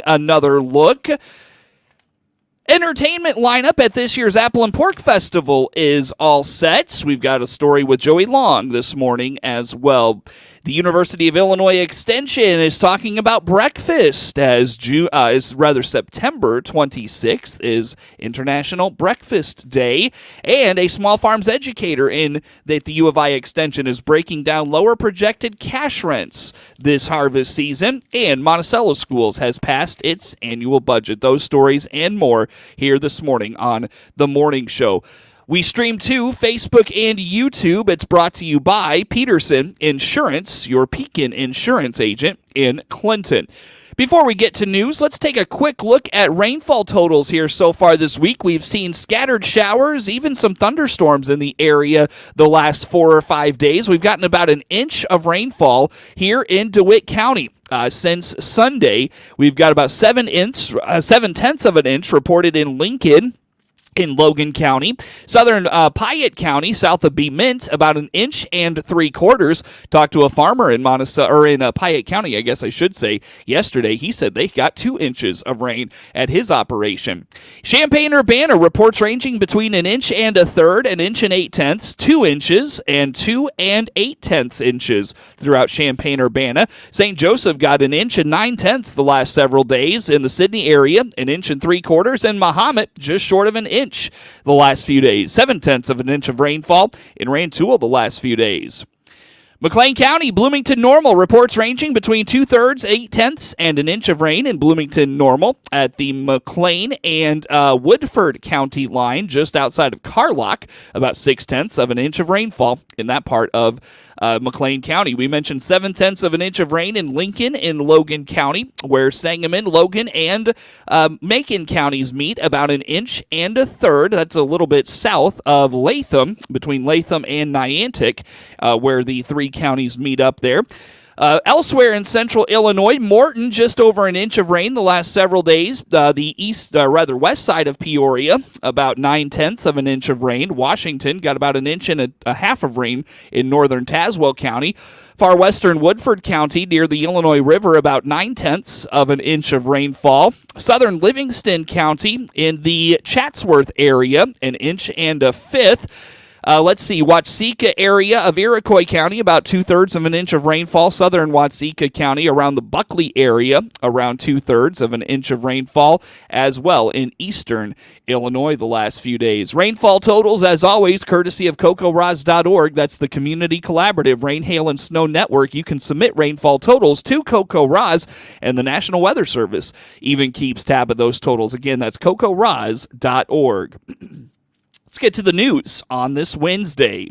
Another look. Entertainment lineup at this year's Apple and Pork Festival is all set. We've got a story with Joey Long this morning as well. The University of Illinois Extension is talking about breakfast as September 26th is International Breakfast Day, and a small farms educator at the U of I Extension is breaking down lower projected cash rents this harvest season, and Monticello Schools has passed its annual budget. Those stories and more here this morning on The Morning Show. We stream to Facebook and YouTube. It's brought to you by Peterson Insurance, your Pekin insurance agent in Clinton. Before we get to news, let's take a quick look at rainfall totals here so far this week. We've seen scattered showers, even some thunderstorms in the area the last 4 or 5 days. We've gotten about an inch of rainfall here in DeWitt County. Since Sunday, we've got about 7/10 of an inch reported in Lincoln, in Logan County. Southern Piatt County, south of Bemint, about 1 3/4 inches. Talked to a farmer in Piatt County, I guess I should say, yesterday. He said they got 2 inches of rain at his operation. Champaign-Urbana reports ranging between 1 1/3 inches, 1 8/10 inches, 2 inches, and 2 8/10 inches throughout Champaign-Urbana. St. Joseph got 1 9/10 inches the last several days. In the Sidney area, 1 3/4 inches, and Mahomet just short of 1 inch the last few days. 7/10 of an inch of rainfall in Rantoul the last few days. McLean County, Bloomington Normal reports ranging between 2/3, 8/10, and 1 inch of rain in Bloomington Normal at the McLean and Woodford County line just outside of Carlock. About 6/10 of an inch of rainfall in that part of McLean County. We mentioned 7/10 of an inch of rain in Lincoln in Logan County, where Sangamon, Logan, and Macon counties meet. About 1 1/3 inches. That's a little bit south of Latham, between Latham and Niantic, where the three counties meet up there. Elsewhere in central Illinois, Morton just over 1 inch of rain the last several days. The west side of Peoria, about 9/10 of an inch of rain. Washington got about 1.5 inches of rain in northern Tazewell County. Far western Woodford County near the Illinois River, about 9/10 of an inch of rainfall. Southern Livingston County in the Chatsworth area, 1 1/5 inches. Watseka area of Iroquois County, about 2/3 of an inch of rainfall. Southern Watseka County around the Buckley area, around 2/3 of an inch of rainfall as well in eastern Illinois the last few days. Rainfall totals, as always, courtesy of CocoRoz.org. That's the Community Collaborative Rain, Hail, and Snow Network. You can submit rainfall totals to CocoRoz, and the National Weather Service even keeps tab of those totals. Again, that's CocoRoz.org. Let's get to the news on this Wednesday.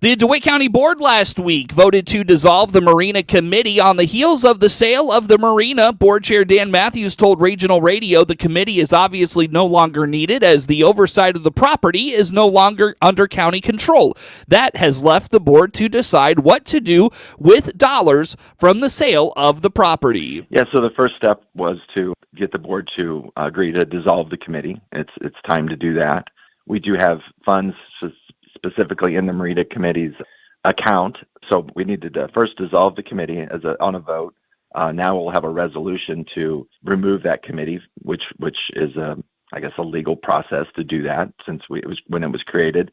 The DeWitt County Board last week voted to dissolve the Marina Committee on the heels of the sale of the Marina. Board Chair Dan Matthews told Regional Radio the committee is obviously no longer needed as the oversight of the property is no longer under county control. That has left the board to decide what to do with dollars from the sale of the property. Yeah, so the first step was to get the board to agree to dissolve the committee. It's time to do that. We do have funds specifically in the Marina Committee's account, so we needed to first dissolve the committee on a vote. Now we'll have a resolution to remove that committee, which is a legal process to do that since when it was created.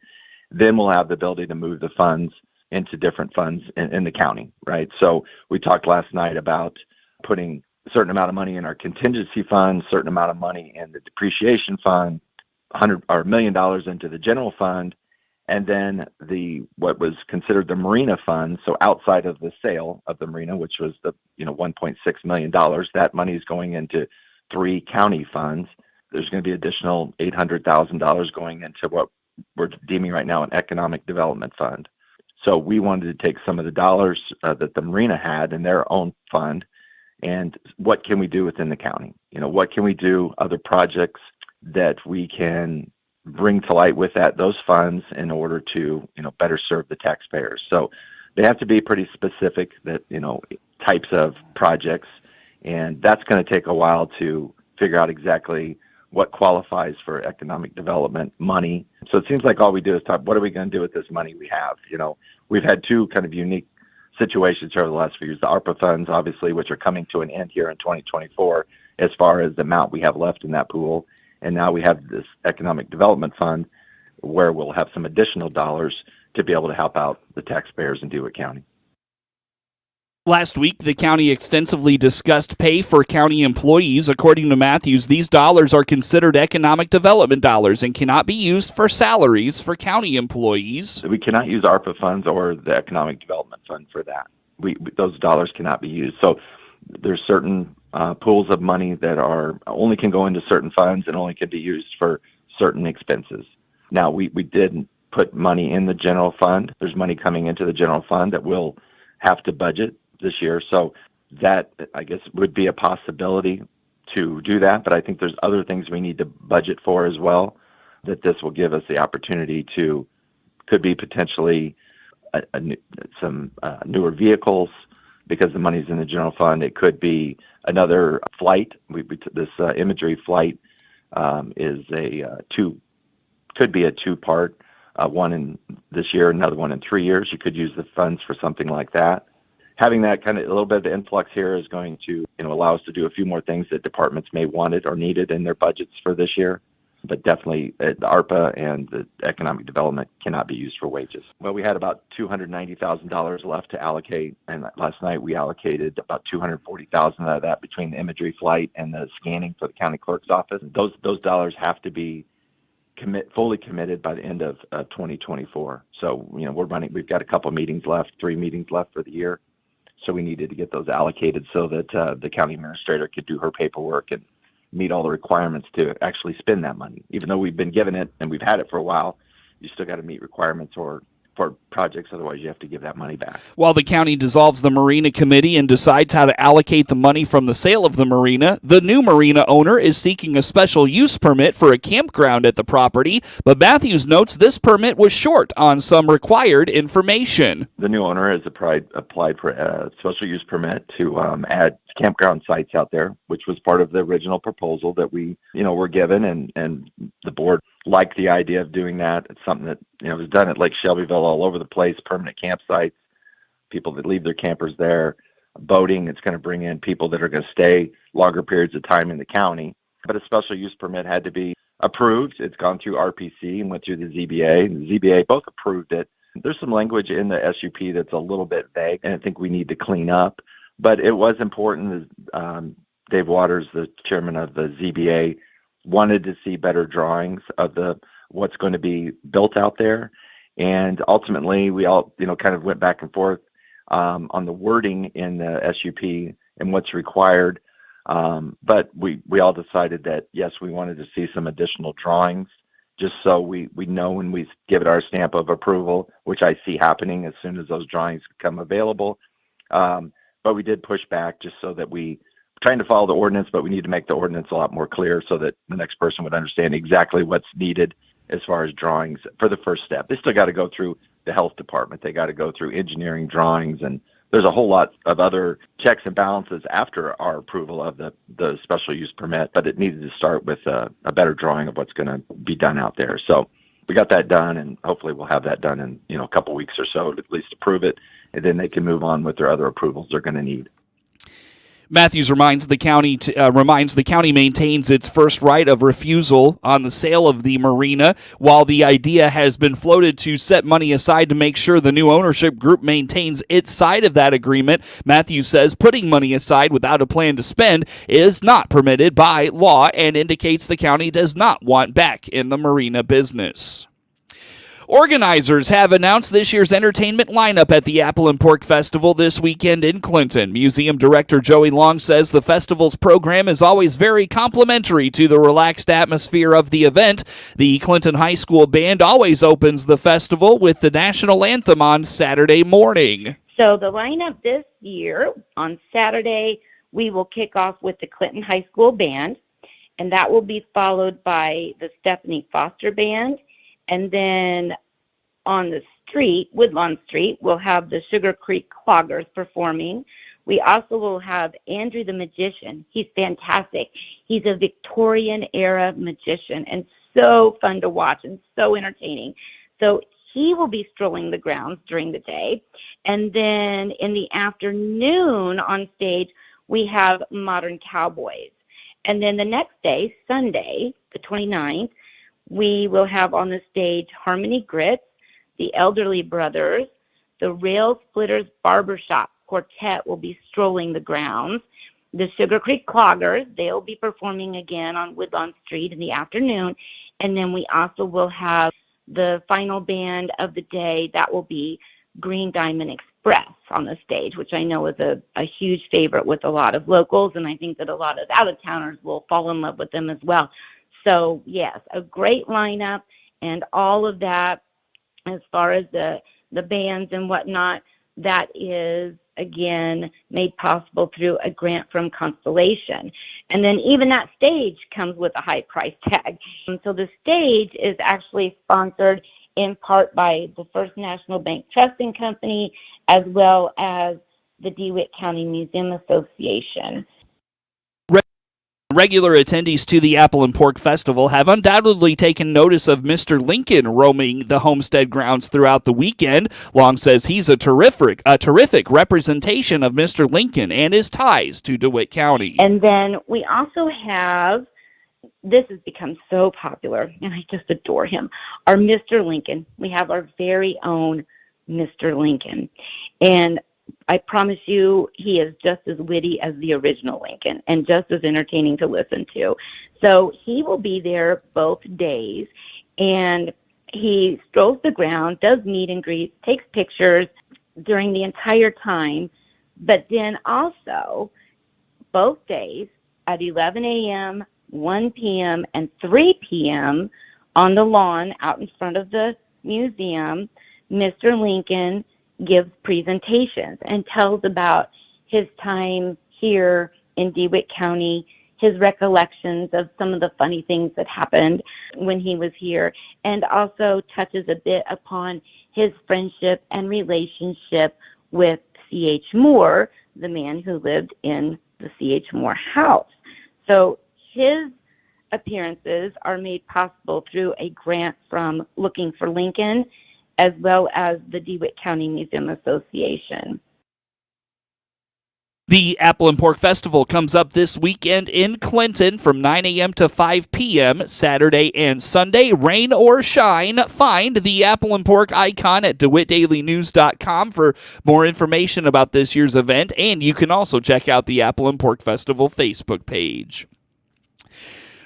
Then we'll have the ability to move the funds into different funds in the county, right? So we talked last night about putting a certain amount of money in our contingency fund, certain amount of money in the depreciation fund, $1 million into the general fund, and then what was considered the Marina fund. So outside of the sale of the Marina, which was the $1.6 million, that money is going into 3 county funds. There's going to be additional $800,000 going into what we're deeming right now an economic development fund. So we wanted to take some of the dollars that the Marina had in their own fund, and what can we do within the county? What can we do, other projects that we can bring to light with those funds in order to better serve the taxpayers. So they have to be pretty specific that types of projects, and that's going to take a while to figure out exactly what qualifies for economic development money. So it seems like all we do is talk, what are we going to do with this money we have? We've had 2 kind of unique situations over the last few years. The ARPA funds, obviously, which are coming to an end here in 2024, as far as the amount we have left in that pool. And now we have this economic development fund where we'll have some additional dollars to be able to help out the taxpayers in DeWitt County. Last week, the county extensively discussed pay for county employees. According to Matthews, these dollars are considered economic development dollars and cannot be used for salaries for county employees. We cannot use ARPA funds or the economic development fund for that. Those dollars cannot be used. So there's certain pools of money that only can go into certain funds and only can be used for certain expenses. Now, we did put money in the general fund. There's money coming into the general fund that we'll have to budget this year. So that, I guess, would be a possibility to do that. But I think there's other things we need to budget for as well, that this will give us the opportunity to, could be potentially some newer vehicles because the money's in the general fund. It could be another flight. This imagery flight could be a two-part, one in this year, another one in 3 years. You could use the funds for something like that. Having that kind of a little bit of the influx here is going to allow us to do a few more things that departments may wanted or needed in their budgets for this year. But definitely the ARPA and the economic development cannot be used for wages. Well, we had about $290,000 left to allocate, and last night we allocated about $240,000 out of that between the imagery flight and the scanning for the county clerk's office. Those dollars have to be fully committed by the end of 2024. So we've got a couple of meetings left, 3 meetings left for the year. So we needed to get those allocated so that the county administrator could do her paperwork and meet all the requirements to actually spend that money. Even though we've been given it and we've had it for a while, you still got to meet requirements for projects. Otherwise, you have to give that money back. While the county dissolves the Marina Committee and decides how to allocate the money from the sale of the marina, the new marina owner is seeking a special use permit for a campground at the property. But Matthews notes this permit was short on some required information. The new owner has applied for a special use permit to add campground sites out there, which was part of the original proposal that we were given, and the board liked the idea of doing that. It's something that was done at Lake Shelbyville all over the place, permanent campsites, people that leave their campers there, boating. It's going to bring in people that are going to stay longer periods of time in the county. But a special use permit had to be approved. It's gone through RPC and went through the ZBA. The ZBA both approved it. There's some language in the SUP that's a little bit vague, and I think we need to clean up. But it was important. Dave Waters, the chairman of the ZBA, wanted to see better drawings of what's going to be built out there. And ultimately, we all, kind of went back and forth on the wording in the SUP and what's required. But we all decided that, yes, we wanted to see some additional drawings just so we know when we give it our stamp of approval, which I see happening as soon as those drawings become available. But we did push back just so that trying to follow the ordinance, but we need to make the ordinance a lot more clear so that the next person would understand exactly what's needed as far as drawings for the first step. They still got to go through the health department. They got to go through engineering drawings, and there's a whole lot of other checks and balances after our approval of the special use permit, but it needed to start with a better drawing of what's going to be done out there. So we got that done, and hopefully we'll have that done in a couple weeks or so to at least approve it, and then they can move on with their other approvals they're going to need. Matthews reminds the county maintains its first right of refusal on the sale of the marina. While the idea has been floated to set money aside to make sure the new ownership group maintains its side of that agreement, Matthews says putting money aside without a plan to spend is not permitted by law and indicates the county does not want back in the marina business. Organizers have announced this year's entertainment lineup at the Apple and Pork Festival this weekend in Clinton. Museum Director Joey Long says the festival's program is always very complimentary to the relaxed atmosphere of the event. The Clinton High School Band always opens the festival with the national anthem on Saturday morning. So the lineup this year, on Saturday, we will kick off with the Clinton High School Band, and that will be followed by the Stephanie Foster Band. And then on the street, Woodlawn Street, we'll have the Sugar Creek Cloggers performing. We also will have Andrew the Magician. He's fantastic. He's a Victorian-era magician and so fun to watch and so entertaining. So he will be strolling the grounds during the day. And then in the afternoon on stage, we have Modern Cowboys. And then the next day, Sunday, the 29th, we will have on the stage Harmony Grits, the Elderly Brothers, the Rail Splitters Barbershop Quartet will be strolling the grounds. The Sugar Creek Cloggers, they'll be performing again on Woodlawn Street in the afternoon. And then we also will have the final band of the day. That will be Green Diamond Express on the stage, which I know is a huge favorite with a lot of locals. And I think that a lot of out-of-towners will fall in love with them as well. So, yes, a great lineup and all of that as far as the bands and whatnot, that is, again, made possible through a grant from Constellation. And then even that stage comes with a high price tag. And so the stage is actually sponsored in part by the First National Bank Trusting Company, as well as the DeWitt County Museum Association. Regular attendees to the Apple and Pork Festival have undoubtedly taken notice of Mr. Lincoln roaming the homestead grounds throughout the weekend. Long says he's a terrific representation of Mr. Lincoln and his ties to DeWitt County. And then we also have, this has become so popular, and I just adore him, our Mr. Lincoln. We have our very own Mr. Lincoln. And I promise you, he is just as witty as the original Lincoln and just as entertaining to listen to. So he will be there both days, and he strolls the ground, does meet and greets, takes pictures during the entire time, but then also both days at 11 a.m., 1 p.m., and 3 p.m. on the lawn out in front of the museum, Mr. Lincoln gives presentations and tells about his time here in DeWitt County, his recollections of some of the funny things that happened when he was here, and also touches a bit upon his friendship and relationship with C.H. Moore, the man who lived in the C.H. Moore house. So his appearances are made possible through a grant from Looking for Lincoln, as well as the DeWitt County Museum Association. The Apple and Pork Festival comes up this weekend in Clinton from 9 a.m. to 5 p.m. Saturday and Sunday. Rain or shine, find the Apple and Pork icon at DeWittDailyNews.com for more information about this year's event, and you can also check out the Apple and Pork Festival Facebook page.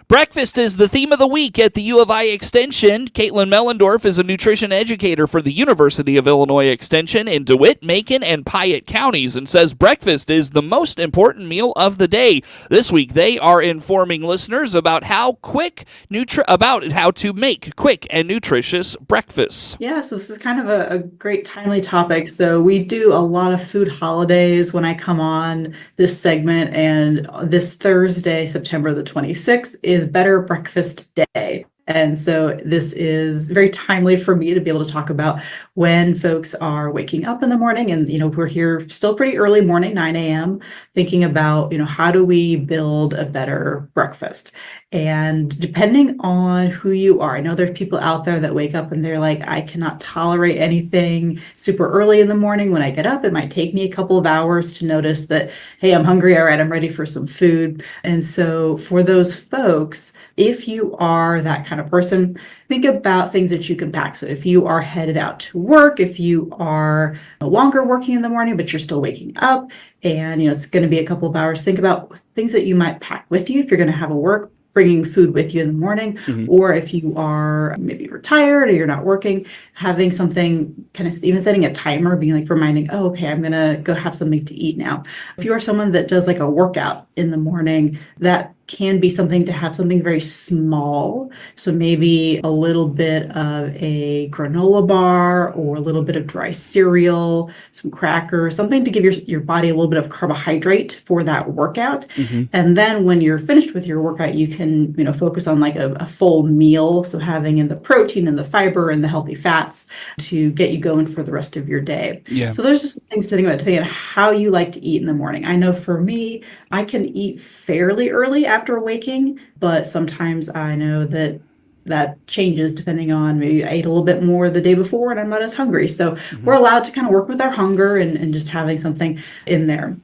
Breakfast is the theme of the week at the U of I Extension. Caitlin Mellendorf is a nutrition educator for the University of Illinois Extension in DeWitt, Macon, and Piatt counties and says breakfast is the most important meal of the day. This week, they are informing listeners about how to make quick and nutritious breakfasts. Yeah, so this is kind of a great timely topic. So we do a lot of food holidays when I come on this segment, and this Thursday, September the 26th, is Better Breakfast Day. And so this is very timely for me to be able to talk about when folks are waking up in the morning. And, we're here still pretty early morning, 9 a.m., thinking about, how do we build a better breakfast? And depending on who you are, I know there's people out there that wake up and they're like, I cannot tolerate anything super early in the morning. When I get up, it might take me a couple of hours to notice that, hey, I'm hungry. All right, I'm ready for some food. And so for those folks, if you are that kind of person, think about things that you can pack. So if you are headed out to work, if you are no longer working in the morning, but you're still waking up and, it's going to be a couple of hours, think about things that you might pack with you if you're going to have a work, bringing food with you in the morning, or if you are maybe retired or you're not working, having something, kind of even setting a timer, being like reminding, oh, okay, I'm going to go have something to eat now. If you are someone that does like a workout in the morning, that can be something to have something very small. So maybe a little bit of a granola bar or a little bit of dry cereal, some crackers, something to give your body a little bit of carbohydrate for that workout. And then when you're finished with your workout, you can, focus on like a full meal. So having in the protein and the fiber and the healthy fats to get you going for the rest of your day. Yeah. So there's just things to think about depending on how you like to eat in the morning. I know for me, I can eat fairly early after waking, but sometimes I know that changes depending on maybe I ate a little bit more the day before and I'm not as hungry. So we're allowed to kind of work with our hunger and just having something in there.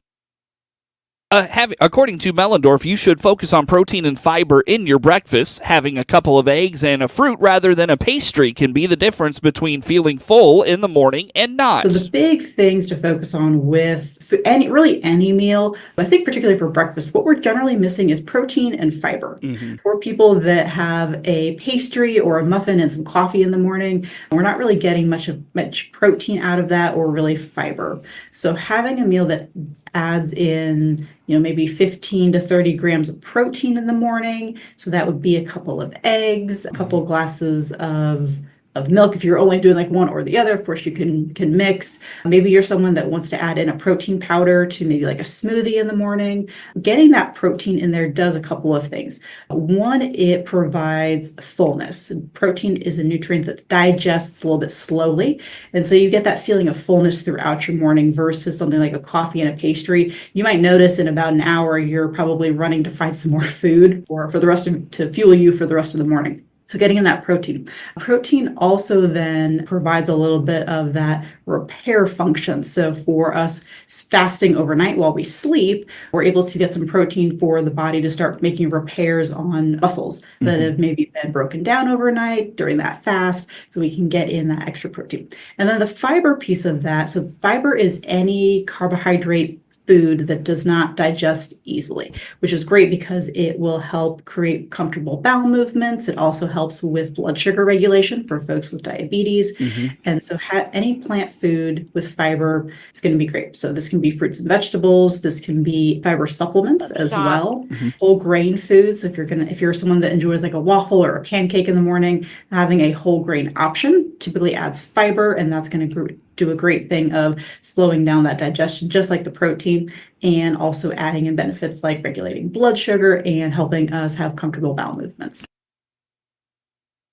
According to Mellendorf, you should focus on protein and fiber in your breakfast. Having a couple of eggs and a fruit rather than a pastry can be the difference between feeling full in the morning and not. So the big things to focus on with any meal, I think particularly for breakfast, what we're generally missing is protein and fiber. For people that have a pastry or a muffin and some coffee in the morning, we're not really getting much protein out of that or really fiber. So having a meal that adds in, maybe 15 to 30 grams of protein in the morning. So that would be a couple of eggs, a couple of glasses of milk. If you're only doing like one or the other, of course you can mix. Maybe you're someone that wants to add in a protein powder to maybe like a smoothie in the morning. Getting that protein in there does a couple of things. One, it provides fullness. Protein is a nutrient that digests a little bit slowly. And so you get that feeling of fullness throughout your morning versus something like a coffee and a pastry. You might notice in about an hour, you're probably running to find some more food or to fuel you for the rest of the morning. So getting in that protein. Protein also then provides a little bit of that repair function. So for us fasting overnight while we sleep, we're able to get some protein for the body to start making repairs on muscles that have maybe been broken down overnight during that fast. So we can get in that extra protein. And then the fiber piece of that. So fiber is any carbohydrate food that does not digest easily, which is great because it will help create comfortable bowel movements. It also helps with blood sugar regulation for folks with diabetes. And so any plant food with fiber is going to be great. So this can be fruits and vegetables. This can be fiber supplements as well. Whole grain foods. If you're someone that enjoys like a waffle or a pancake in the morning, having a whole grain option typically adds fiber, and that's going to do a great thing of slowing down that digestion, just like the protein, and also adding in benefits like regulating blood sugar and helping us have comfortable bowel movements.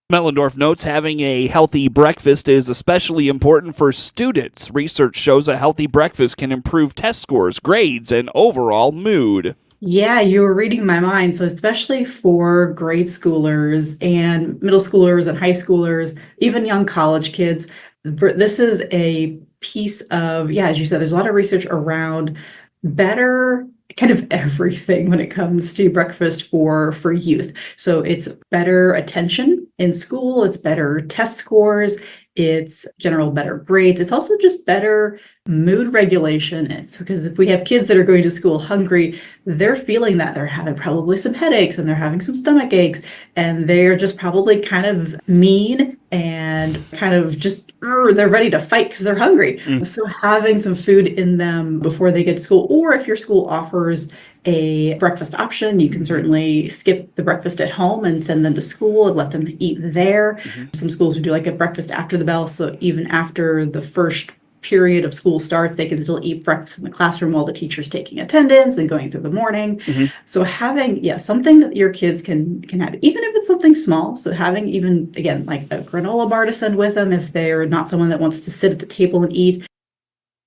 Mellendorf notes having a healthy breakfast is especially important for students. Research shows a healthy breakfast can improve test scores, grades, and overall mood. Yeah, you were reading my mind. So especially for grade schoolers and middle schoolers and high schoolers, even young college kids, this is a piece of, as you said, there's a lot of research around better kind of everything when it comes to breakfast for youth. So it's better attention in school, it's better test scores, it's general better grades. It's also just better mood regulation. It's because if we have kids that are going to school hungry, they're feeling that they're having probably some headaches and they're having some stomach aches, and they're just probably kind of mean and kind of just, they're ready to fight because they're hungry. So having some food in them before they get to school, or if your school offers a breakfast option, you can certainly skip the breakfast at home and send them to school and let them eat there. Some schools will do like a breakfast after the bell. So even after the first period of school starts, they can still eat breakfast in the classroom while the teacher's taking attendance and going through the morning. So having, something that your kids can have, even if it's something small. So having even, again, like a granola bar to send with them if they're not someone that wants to sit at the table and eat.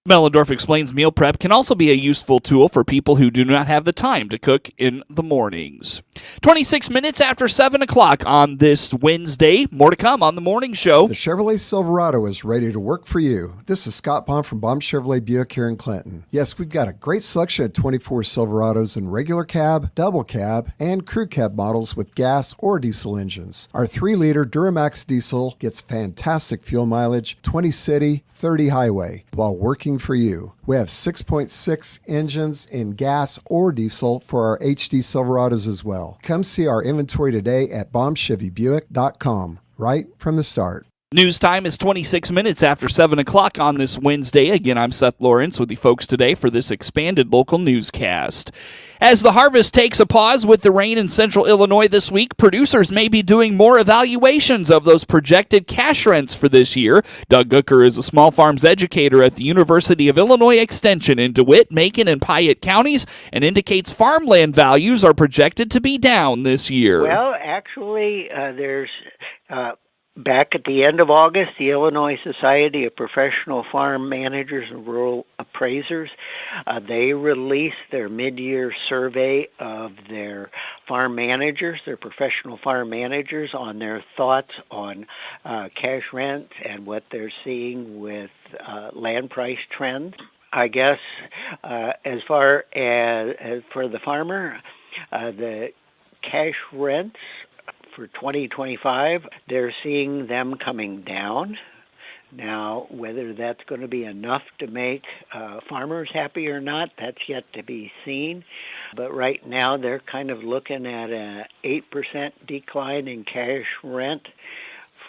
Mellendorf explains meal prep can also be a useful tool for people who do not have the time to cook in the mornings. 26 minutes after 7 o'clock on this Wednesday. More to come on the morning show. The Chevrolet Silverado is ready to work for you. This is Scott Baum from Baum Chevrolet Buick here in Clinton. Yes, we've got a great selection of 24 Silverados in regular cab, double cab, and crew cab models with gas or diesel engines. Our 3-liter Duramax diesel gets fantastic fuel mileage, 20 city, 30 highway, while working for you. We have 6.6 engines in gas or diesel for our HD Silverados as well. Come see our inventory today at BaumChevyBuick.com, right from the start. News time is 26 minutes after 7 o'clock on this Wednesday. Again, I'm Seth Lawrence with you folks today for this expanded local newscast. As the harvest takes a pause with the rain in central Illinois this week, producers may be doing more evaluations of those projected cash rents for this year. Doug Gooker is a small farms educator at the University of Illinois Extension in DeWitt, Macon, and Piatt counties, and indicates farmland values are projected to be down this year. Well, actually, there's... Back at the end of August, the Illinois Society of Professional Farm Managers and Rural Appraisers, they released their mid-year survey of their farm managers, their professional farm managers, on their thoughts on cash rent and what they're seeing with land price trends. I guess as far as for the farmer, the cash rents for 2025, they're seeing them coming down. Now, whether that's going to be enough to make farmers happy or not, that's yet to be seen. But right now, they're kind of looking at an 8% decline in cash rent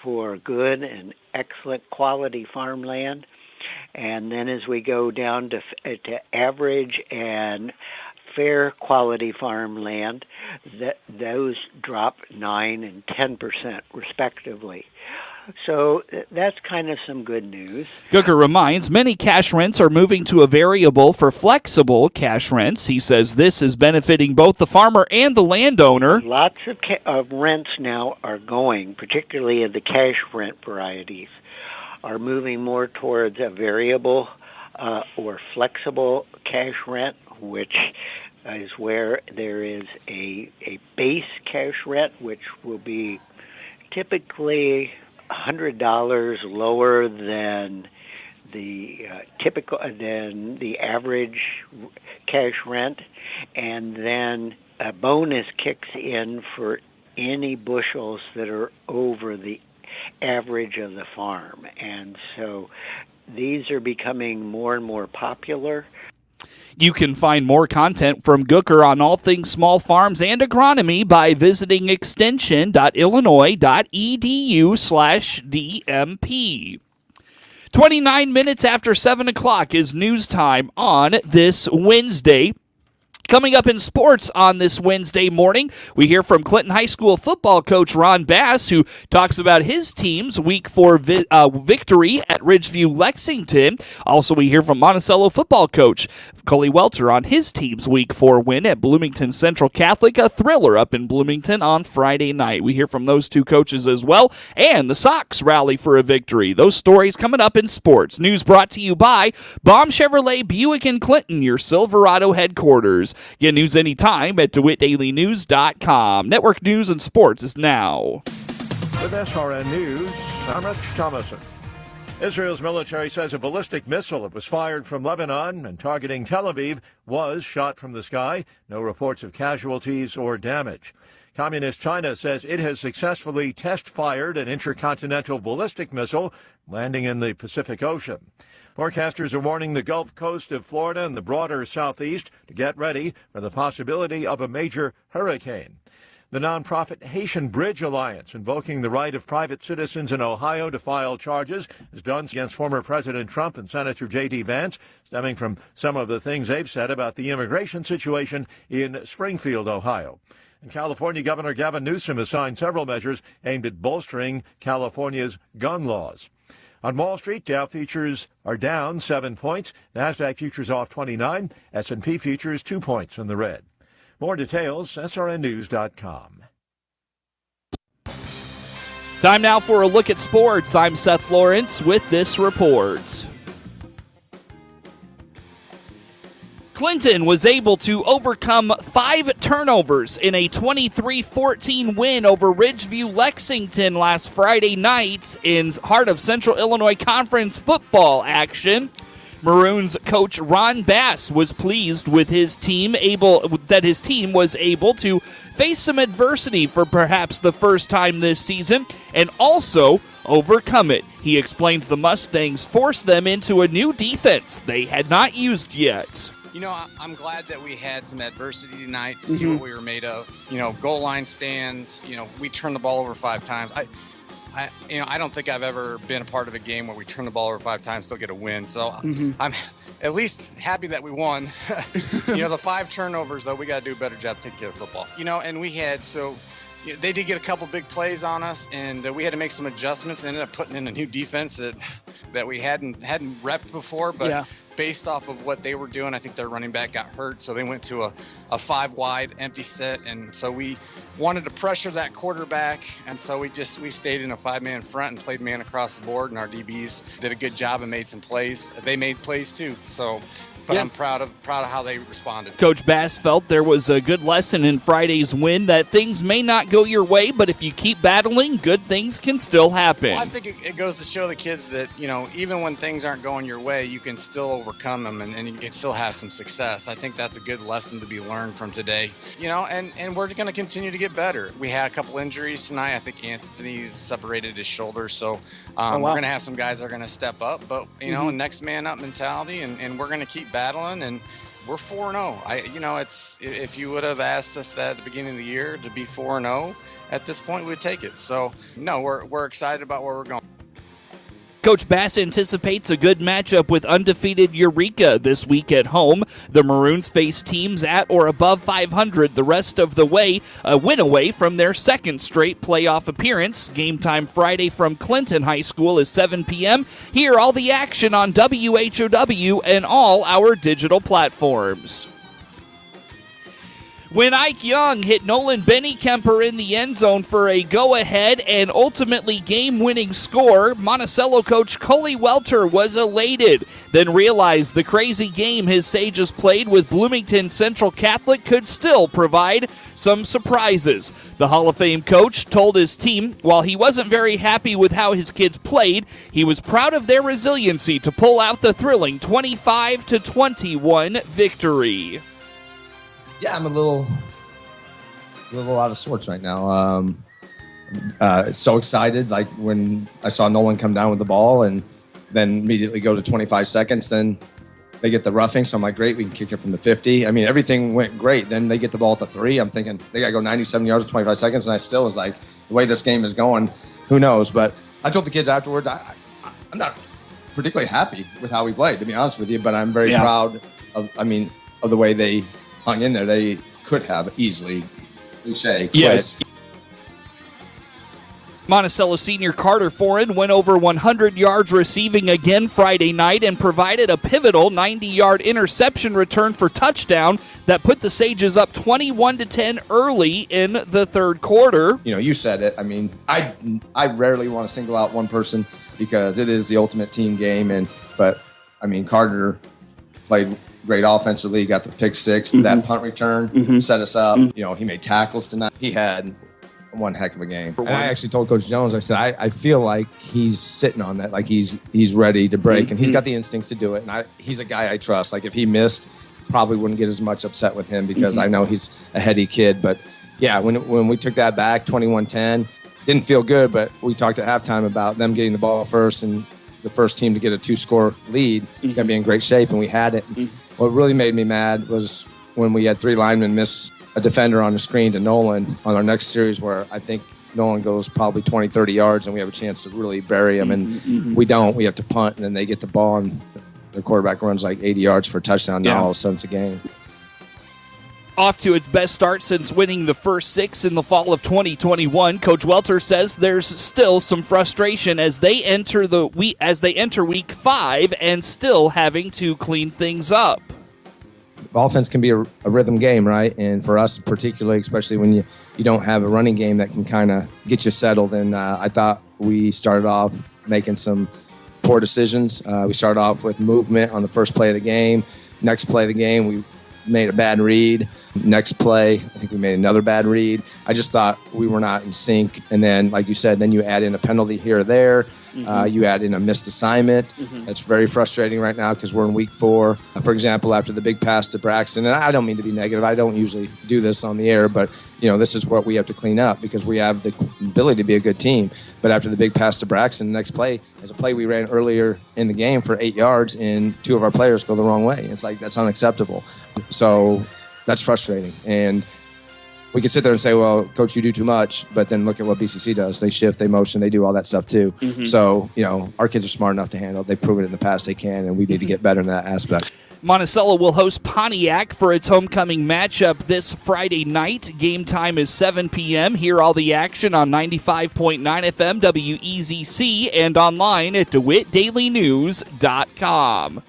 for good and excellent quality farmland. And then as we go down to average and fair quality farmland, those drop 9 and 10% respectively. So that's kind of some good news. Gooker reminds many cash rents are moving to a variable for flexible cash rents. He says this is benefiting both the farmer and the landowner. Lots of rents now are going, particularly in the cash rent varieties, are moving more towards a variable or flexible cash rent, which is where there is a base cash rent, which will be typically $100 lower than the average cash rent, and then a bonus kicks in for any bushels that are over the average of the farm. And so these are becoming more and more popular. You can find more content from Gooker on all things small farms and agronomy by visiting extension.illinois.edu/DMP. 29 minutes after 7 o'clock is news time on this Wednesday. Coming up in sports on this Wednesday morning, we hear from Clinton High School football coach Ron Bass, who talks about his team's Week 4 victory at Ridgeview Lexington. Also, we hear from Monticello football coach Coley Welter on his team's Week 4 win at Bloomington Central Catholic, a thriller up in Bloomington on Friday night. We hear from those two coaches as well, and the Sox rally for a victory. Those stories coming up in sports. News brought to you by Baum Chevrolet Buick in Clinton, your Silverado headquarters. Get news anytime at DeWittDailyNews.com. Network News and Sports is now. With SRN News, I'm Rich Thomason. Israel's military says a ballistic missile that was fired from Lebanon and targeting Tel Aviv was shot from the sky. No reports of casualties or damage. Communist China says it has successfully test-fired an intercontinental ballistic missile landing in the Pacific Ocean. Forecasters are warning the Gulf Coast of Florida and the broader southeast to get ready for the possibility of a major hurricane. The nonprofit Haitian Bridge Alliance, invoking the right of private citizens in Ohio to file charges, has done against former President Trump and Senator J.D. Vance, stemming from some of the things they've said about the immigration situation in Springfield, Ohio. And California Governor Gavin Newsom has signed several measures aimed at bolstering California's gun laws. On Wall Street, Dow futures are down 7 points. NASDAQ futures off 29. S&P futures 2 points in the red. More details, srnnews.com. Time now for a look at sports. I'm Seth Lawrence with this report. Clinton was able to overcome 5 turnovers in a 23-14 win over Ridgeview Lexington last Friday night in heart of Central Illinois Conference football action. Maroons coach Ron Bass was pleased with his team his team was able to face some adversity for perhaps the first time this season and also overcome it. He explains the Mustangs forced them into a new defense they had not used yet. You know, I'm glad that we had some adversity tonight to see what we were made of. You know, goal line stands, we turned the ball over 5 times. I don't think I've ever been a part of a game where we turn the ball over 5 times, still get a win. So I'm at least happy that we won. The 5 turnovers, though, we got to do a better job taking care of football. And we had, they did get a couple big plays on us, and we had to make some adjustments and ended up putting in a new defense that we hadn't repped before. But based off of what they were doing, I think their running back got hurt, so they went to a 5 wide empty set, and so we wanted to pressure that quarterback, and so we stayed in a 5-man front and played man across the board, and our DBs did a good job and made some plays. They made plays too, so but I'm proud of how they responded. Coach Bass felt there was a good lesson in Friday's win that things may not go your way, but if you keep battling, good things can still happen. Well, I think it goes to show the kids that, even when things aren't going your way, you can still overcome them and you can still have some success. I think that's a good lesson to be learned from today, and we're going to continue to get better. We had a couple injuries tonight. I think Anthony's separated his shoulder, so we're going to have some guys that are going to step up, but, next man up mentality, and we're going to keep battling, and we're 4-0. It's if you would have asked us that at the beginning of the year to be 4-0 at this point, we'd take it. So no, we're excited about where we're going. Coach Bass anticipates a good matchup with undefeated Eureka this week at home. The Maroons face teams at or above 500 the rest of the way, a win away from their second straight playoff appearance. Game time Friday from Clinton High School is 7 p.m. Hear all the action on WHOW and all our digital platforms. When Ike Young hit Nolan Benny-Kemper in the end zone for a go-ahead and ultimately game-winning score, Monticello coach Coley Welter was elated, then realized the crazy game his Sages played with Bloomington Central Catholic could still provide some surprises. The Hall of Fame coach told his team while he wasn't very happy with how his kids played, he was proud of their resiliency to pull out the thrilling 25-21 victory. Yeah, I'm a little out of sorts right now. So excited, like when I saw Nolan come down with the ball and then immediately go to 25 seconds, then they get the roughing, so I'm like, great, we can kick it from the 50. I mean, everything went great. Then they get the ball at the 3. I'm thinking they got to go 97 yards in 25 seconds, and I still was like, the way this game is going, who knows? But I told the kids afterwards, I'm not particularly happy with how we played, to be honest with you, but I'm very proud of the way they hung in there. They could have easily, yes. Monticello senior Carter Foran went over 100 yards receiving again Friday night and provided a pivotal 90-yard interception return for touchdown that put the Sages up 21-10 early in the third quarter. You said it. I mean, I rarely want to single out one person because it is the ultimate team game, but Carter played great offensively, got the pick six, that punt return set us up. He made tackles tonight. He had one heck of a game. And I actually told Coach Jones, I said, I feel like he's sitting on that, like he's ready to break, and he's got the instincts to do it. And he's a guy I trust. Like if he missed, probably wouldn't get as much upset with him because I know he's a heady kid. But yeah, when we took that back, 21-10, didn't feel good, but we talked at halftime about them getting the ball first and the first team to get a 2-score lead is going to be in great shape, and we had it. What really made me mad was when we had 3 linemen miss a defender on the screen to Nolan on our next series where I think Nolan goes probably 20, 30 yards, and we have a chance to really bury him, and we don't. We have to punt, and then they get the ball, and the quarterback runs like 80 yards for a touchdown. Now all of a sudden it's a game. Off to its best start since winning the first 6 in the fall of 2021, Coach Welter says there's still some frustration as they enter week 5 and still having to clean things up. Offense can be a rhythm game, right? And for us particularly, especially when you don't have a running game that can kind of get you settled. And I thought we started off making some poor decisions. We started off with movement on the first play of the game. Next play of the game, we made a bad read. Next play, I think we made another bad read. I just thought we were not in sync. And then, like you said, then you add in a penalty here or there. You add in a missed assignment. It's very frustrating right now because we're in week 4. For example, after the big pass to Braxton, and I don't mean to be negative. I don't usually do this on the air, but this is what we have to clean up because we have the ability to be a good team. But after the big pass to Braxton, the next play is a play we ran earlier in the game for 8 yards, and 2 of our players go the wrong way. It's like that's unacceptable. So that's frustrating. And we can sit there and say, well, Coach, you do too much, but then look at what BCC does. They shift, they motion, they do all that stuff too. So, our kids are smart enough to handle it. They've proven it in the past they can, and we need to get better in that aspect. Monticello will host Pontiac for its homecoming matchup this Friday night. Game time is 7 p.m. Hear all the action on 95.9 FM WEZC and online at DeWittDailyNews.com.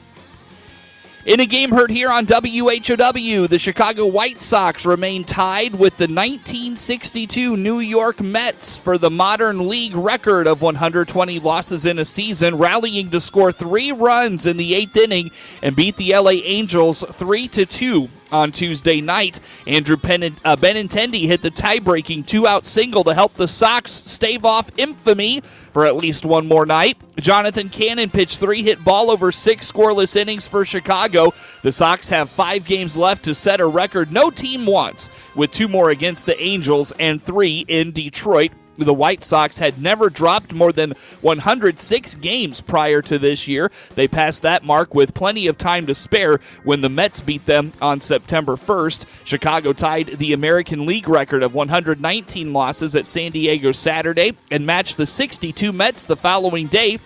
In a game heard here on WHOW, the Chicago White Sox remain tied with the 1962 New York Mets for the modern league record of 120 losses in a season, rallying to score 3 runs in the 8th inning and beat the LA Angels 3-2 on Tuesday night. Andrew Benintendi hit the tie-breaking 2-out single to help the Sox stave off infamy for at least one more night. Jonathan Cannon pitched 3 hit ball over 6 scoreless innings for Chicago. The Sox have 5 games left to set a record no team wants, with 2 more against the Angels and 3 in Detroit. The White Sox had never dropped more than 106 games prior to this year. They passed that mark with plenty of time to spare when the Mets beat them on September 1st. Chicago tied the American League record of 119 losses at San Diego Saturday and matched the 62 Mets the following day.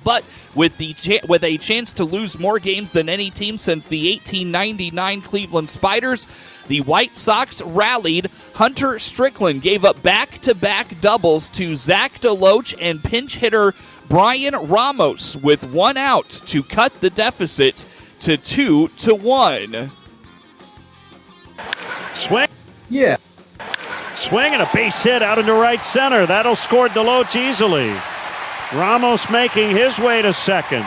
But with a chance to lose more games than any team since the 1899 Cleveland Spiders, the White Sox rallied. Hunter Strickland gave up back-to-back doubles to Zach DeLoach and pinch hitter Brian Ramos with 1 out to cut the deficit to 2-1. Swing. Yeah. Swing and a base hit out into right center. That'll score DeLoach easily. Ramos making his way to second.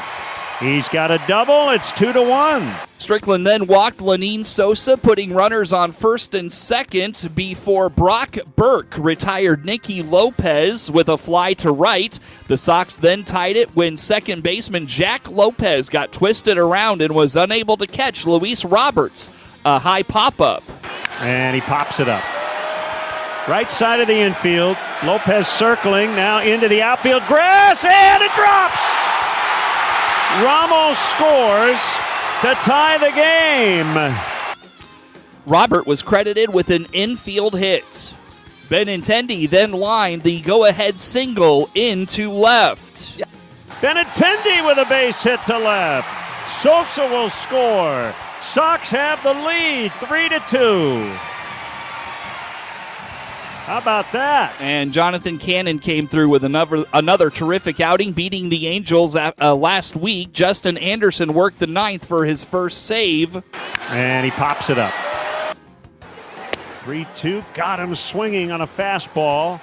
He's got a double. It's 2-1. Strickland then walked Lenine Sosa, putting runners on first and second before Brock Burke retired Nicky Lopez with a fly to right. The Sox then tied it when second baseman Jack Lopez got twisted around and was unable to catch Luis Roberts. A high pop-up. And he pops it up. Right side of the infield. Lopez circling now into the outfield. Grass, and it drops! Ramos scores to tie the game. Robert was credited with an infield hit. Benintendi then lined the go-ahead single into left. Benintendi with a base hit to left. Sosa will score. Sox have the lead, 3-2. How about that? And Jonathan Cannon came through with another terrific outing, beating the Angels last week. Justin Anderson worked the 9th for his first save. And he pops it up. 3-2, got him swinging on a fastball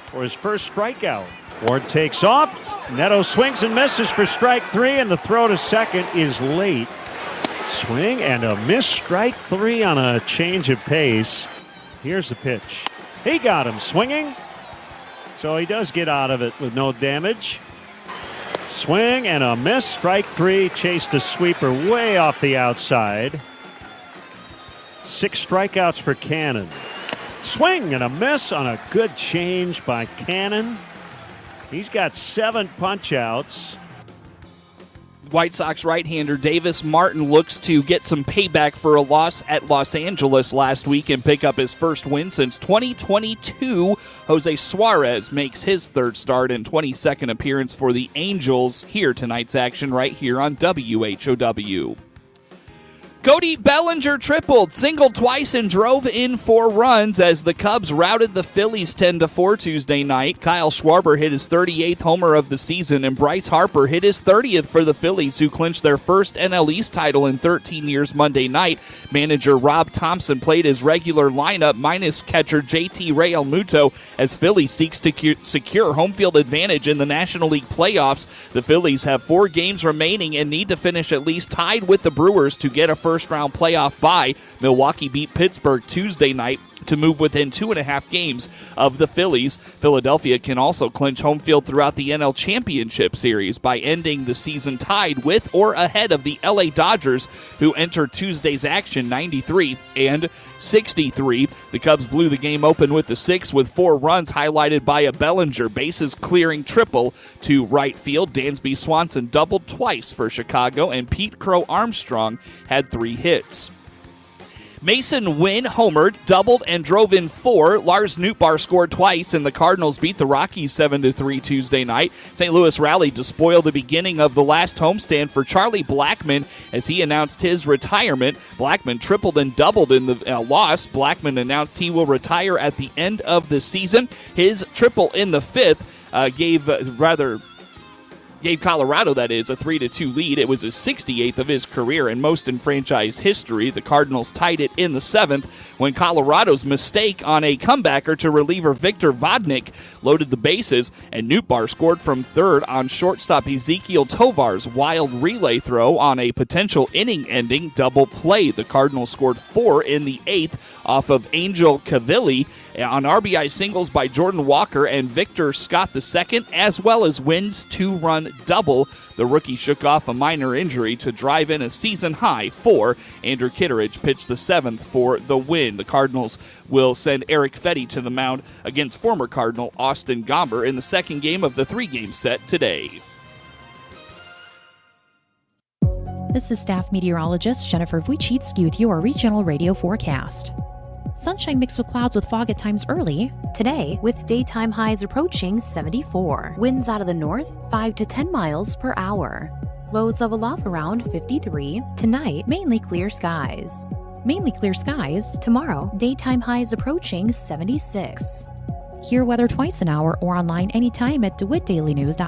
for his first strikeout. Ward takes off. Neto swings and misses for strike 3, and the throw to second is late. Swing and a miss, strike 3 on a change of pace. Here's the pitch. He got him swinging, so he does get out of it with no damage. Swing and a miss, strike 3, chased a sweeper way off the outside. 6 strikeouts for Cannon. Swing and a miss on a good change by Cannon. He's got 7 punch-outs. White Sox right-hander Davis Martin looks to get some payback for a loss at Los Angeles last week and pick up his first win since 2022. Jose Suarez makes his 3rd start and 22nd appearance for the Angels. Here tonight's action right here on WHOW. Cody Bellinger tripled, singled twice, and drove in 4 runs as the Cubs routed the Phillies 10-4 Tuesday night. Kyle Schwarber hit his 38th homer of the season, and Bryce Harper hit his 30th for the Phillies, who clinched their first NL East title in 13 years Monday night. Manager Rob Thompson played his regular lineup minus catcher JT Realmuto as Philly seeks to secure home field advantage in the National League playoffs. The Phillies have 4 games remaining and need to finish at least tied with the Brewers to get a first-round playoff bye. Milwaukee beat Pittsburgh Tuesday night to move within 2.5 games of the Phillies. Philadelphia can also clinch home field throughout the NL Championship Series by ending the season tied with or ahead of the LA Dodgers, who entered Tuesday's action 93-63. The Cubs blew the game open with the 6th with 4 runs, highlighted by a Bellinger bases-clearing triple to right field. Dansby Swanson doubled twice for Chicago, and Pete Crow Armstrong had 3 hits. Mason Wynn homered, doubled, and drove in 4. Lars Nootbaar scored twice, and the Cardinals beat the Rockies 7-3 Tuesday night. St. Louis rallied to spoil the beginning of the last homestand for Charlie Blackmon as he announced his retirement. Blackmon tripled and doubled in the loss. Blackmon announced he will retire at the end of the season. His triple in the 5th gave gave Colorado, that is, a 3-2 lead. It was his 68th of his career and most in franchise history. The Cardinals tied it in the 7th when Colorado's mistake on a comebacker to reliever Victor Vodnik loaded the bases, and Nootbaar scored from third on shortstop Ezekiel Tovar's wild relay throw on a potential inning-ending double play. The Cardinals scored 4 in the 8th off of Angel Cavilli on RBI singles by Jordan Walker and Victor Scott II, as well as Wynn's 2-run double. The rookie shook off a minor injury to drive in a season-high 4. Andrew Kitteridge pitched the 7th for the win. The Cardinals will send Eric Fetty to the mound against former Cardinal Austin Gomber in the second game of the 3-game set today. This is staff meteorologist Jennifer Wojcicki with your regional radio forecast. Sunshine mixed with clouds with fog at times early. Today, with daytime highs approaching 74. Winds out of the north, 5 to 10 miles per hour. Lows level off around 53. Tonight, mainly clear skies. Mainly clear skies. Tomorrow, daytime highs approaching 76. Hear weather twice an hour or online anytime at DeWittDailyNews.com.